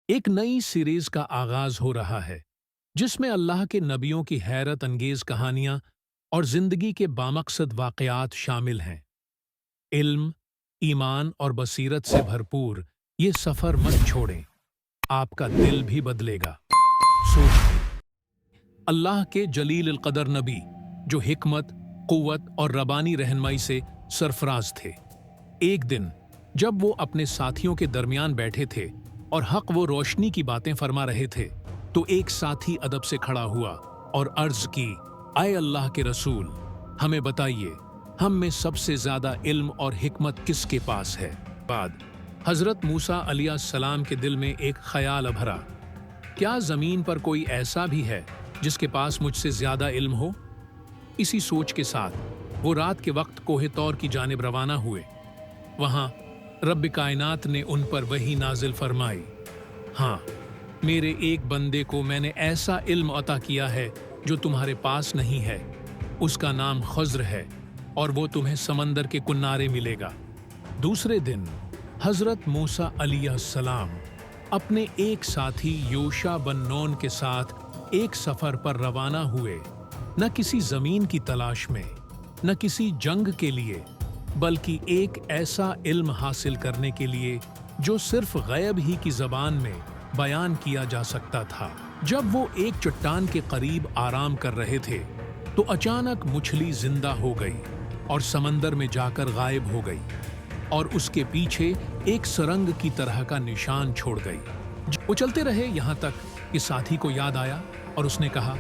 एक नई सीरीज का आगाज हो रहा है जिसमें अल्लाह के नबियों की हैरत अंगेज कहानियां और जिंदगी के बामकसद वाकयात शामिल हैं। इल्म, ईमान और बसीरत से भरपूर ये सफर मत छोड़ें, आपका दिल भी बदलेगा। सोचिए, अल्लाह के जलील अल कदर नबी जो हिकमत, कुव्वत और रबानी रहनुमाई से सरफराज थे। एक दिन जब वो अपने साथियों के दरमियान बैठे थे और हक वो रोशनी की बातें फरमा रहे थे, तो एक साथी अदब से खड़ा हुआ और अर्ज की, आए अल्लाह के रसूल, हमें बताइए, हम में सबसे ज्यादा इल्म और हिकमत किसके पास है? बाद हजरत मूसा अलैहिस्सलाम के दिल में एक ख्याल अभरा, क्या जमीन पर कोई ऐसा भी है जिसके पास मुझसे ज्यादा इल्म हो? इसी सोच के साथ वो रात के वक्त कोहे तौर की जानिब रवाना हुए। वहां रब कायनात ने उन पर वही नाजिल फरमाई, हाँ, मेरे एक बंदे को मैंने ऐसा इल्म अता किया है जो तुम्हारे पास नहीं है। उसका नाम खज़्र है और वो तुम्हें समंदर के किनारे मिलेगा। दूसरे दिन हजरत मूसा अलैहिस्सलाम अपने एक साथी यूशा बन नून के साथ एक सफर पर रवाना हुए, न किसी जमीन की तलाश में, न किसी जंग के लिए, बल्कि एक ऐसा इल्म हासिल करने के लिए जो सिर्फ गैब ही की जबान में बयान किया जा सकता था। जब वो एक चट्टान के करीब आराम कर रहे थे तो अचानक मछली जिंदा हो गई और समंदर में जाकर गायब हो गई और उसके पीछे एक सुरंग की तरह का निशान छोड़ गई। वो चलते रहे यहाँ तक कि साथी को याद आया और उसने कहा,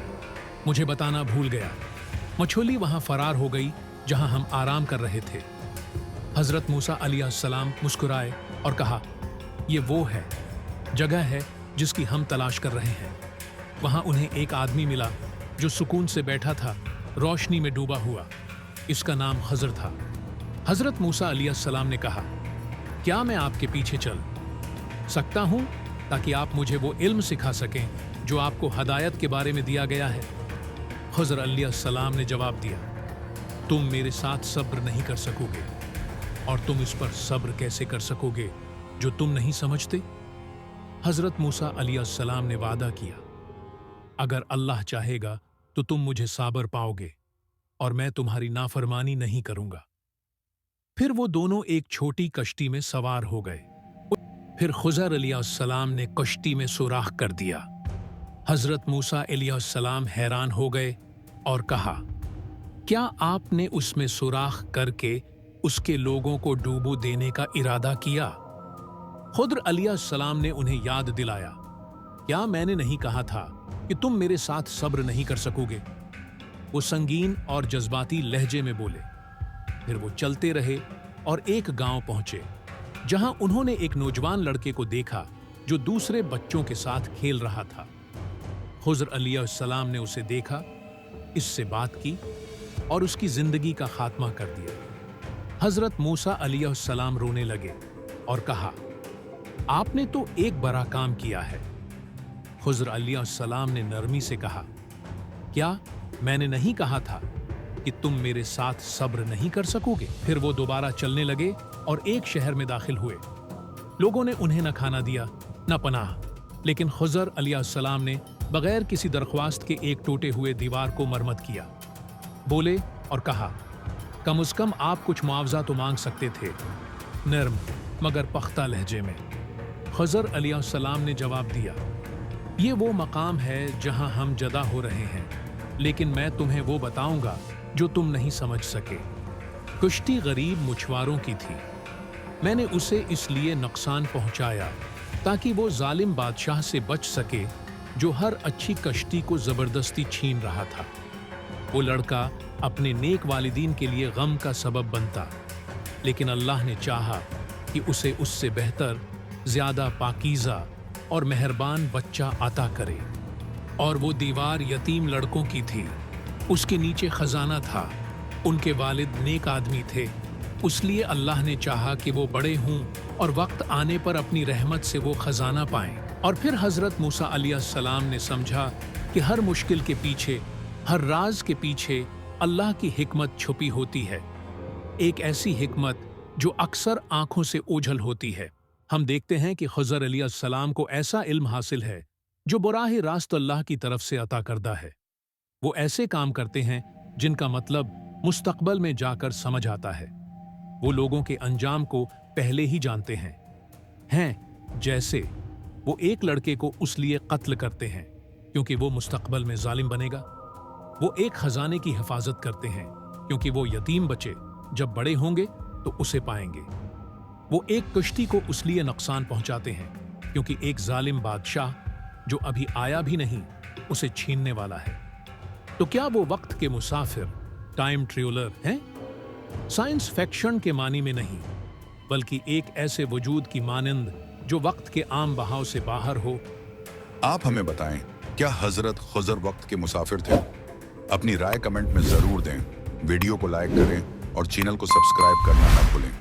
मुझे बताना भूल गया। मछली वहां फरार हो गई जहां हम आराम कर रहे थे। हजरत मूसा अलैहिस्सलाम मुस्कुराए और कहा, ये वो है जगह है जिसकी हम तलाश कर रहे हैं। वहां उन्हें एक आदमी मिला जो सुकून से बैठा था, रोशनी में डूबा हुआ। इसका नाम खज़्र था। हजरत मूसा अलैहिस्सलाम ने कहा, क्या मैं आपके पीछे चल सकता हूं ताकि आप मुझे वो इल्म सिखा सकें जो आपको हदायत के बारे में दिया गया है? खज़्र अलैहिस्सलाम ने जवाब दिया, तुम मेरे साथ सब्र नहीं कर सकोगे, और तुम इस पर सब्र कैसे कर सकोगे जो तुम नहीं समझते? हजरत मूसा अलैहिस्सलाम ने वादा किया, अगर अल्लाह चाहेगा तो तुम मुझे साबर पाओगे और मैं तुम्हारी नाफरमानी नहीं करूंगा। फिर वो दोनों एक छोटी कश्ती में सवार हो गए। फिर खज़्र अलैहिस्सलाम ने कश्ती में सुराख कर दिया। हजरत मूसा अलैहिस्सलाम हैरान हो गए और कहा, क्या आपने उसमें सुराख करके उसके लोगों को डूबो देने का इरादा किया? खज़्र अलैहिस्सलाम ने उन्हें याद दिलाया, क्या मैंने नहीं कहा था कि तुम मेरे साथ सब्र नहीं कर सकोगे? वो संगीन और जज्बाती लहजे में बोले। फिर वो चलते रहे और एक गांव पहुंचे जहां उन्होंने एक नौजवान लड़के को देखा जो दूसरे बच्चों के साथ खेल रहा था। खज़्र अलैहिस्सलाम ने उसे देखा, इससे बात की और उसकी जिंदगी का खात्मा कर दिया। हजरत मूसा अलैहिस्सलाम रोने लगे और कहा, आपने तो एक बड़ा काम किया है। खज़्र अलैहिस्सलाम ने नरमी से कहा, क्या मैंने नहीं कहा था कि तुम मेरे साथ सब्र नहीं कर सकोगे? फिर वो दोबारा चलने लगे और एक शहर में दाखिल हुए। लोगों ने उन्हें न खाना दिया न पनाह, लेकिन खज़्र अलैहिस्सलाम ने बगैर किसी दरख्वास्त के एक टूटे हुए दीवार को मरम्मत किया। बोले और कहा, कम से कम आप कुछ मुआवजा तो मांग सकते थे। नर्म मगर पख्ता लहजे में खज़्र अलैहिस्सलाम ने जवाब दिया, ये वो मकाम है जहां हम जदा हो रहे हैं, लेकिन मैं तुम्हें वो बताऊंगा जो तुम नहीं समझ सके। कश्ती गरीब मछुआरों की थी। मैंने उसे इसलिए नुकसान पहुंचाया ताकि वो जालिम बादशाह से बच सके जो हर अच्छी कश्ती को जबरदस्ती छीन रहा था। वो लड़का अपने नेक वालिदीन के लिए गम का सबब बनता, लेकिन अल्लाह ने चाहा कि उसे उससे बेहतर, ज्यादा पाकीज़ा और मेहरबान बच्चा अता करे। और वो दीवार यतीम लड़कों की थी, उसके नीचे खजाना था। उनके वालिद नेक आदमी थे, इसलिए अल्लाह ने चाहा कि वो बड़े हों और वक्त आने पर अपनी रहमत से वो खजाना पाएं। और फिर हजरत मूसा अलैहिस्सलाम ने समझा कि हर मुश्किल के पीछे, हर राज के पीछे अल्लाह की हिकमत छुपी होती है। एक ऐसी हिकमत जो अक्सर आंखों से ओझल होती है। हम देखते हैं कि खज़र अलैहिस्सलाम को ऐसा इल्म हासिल है जो बराह रास्त अल्लाह की तरफ से अता करदा है। वो ऐसे काम करते हैं जिनका मतलब मुस्तकबल में जाकर समझ आता है। वो लोगों के अंजाम को पहले ही जानते हैं जैसे वो एक लड़के को उस लिए कत्ल करते हैं क्योंकि वो मुस्तकबल में जालिम बनेगा। वो एक खजाने की हिफाजत करते हैं क्योंकि वो यतीम बच्चे जब बड़े होंगे तो उसे पाएंगे। वो एक कश्ती को उस लिए नुकसान पहुंचाते हैं क्योंकि एक जालिम बादशाह जो अभी आया भी नहीं उसे छीनने वाला है। तो क्या वो वक्त के मुसाफिर टाइम ट्रेवलर हैं? साइंस फिक्शन के मानी में नहीं, बल्कि एक ऐसे वजूद की मानंद जो वक्त के आम बहाव से बाहर हो। आप हमें बताएं, क्या हजरत खुज़र वक्त के मुसाफिर थे? अपनी राय कमेंट में जरूर दें। वीडियो को लाइक करें और चैनल को सब्सक्राइब करना ना भूलें।